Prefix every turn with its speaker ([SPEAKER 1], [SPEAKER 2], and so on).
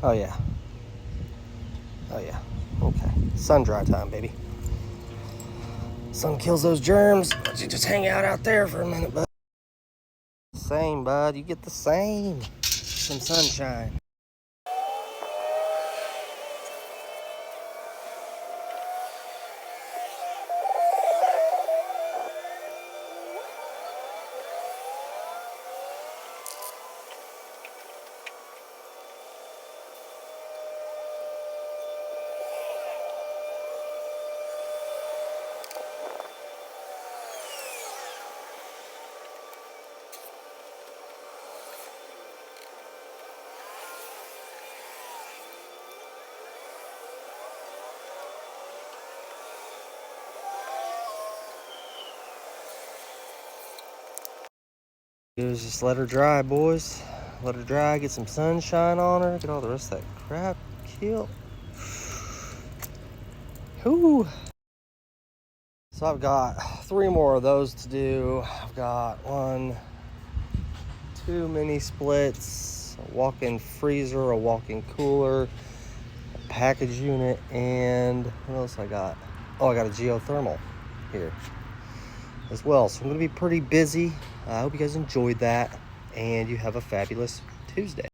[SPEAKER 1] Oh yeah. Oh yeah. Okay. Sun dry time, baby. Sun kills those germs. Let you just hang out there for a minute, bud. Same, bud. You get the same. Some sunshine. Just let her dry, boys. Let her dry, get some sunshine on her, get all the rest of that crap killed. Whew. So I've got 3 more of those to do. I've got 2 mini splits, a walk-in freezer, a walk-in cooler, a package unit, and what else I got? Oh, I got a geothermal here as well. So I'm going to be pretty busy. I hope you guys enjoyed that, and you have a fabulous Tuesday.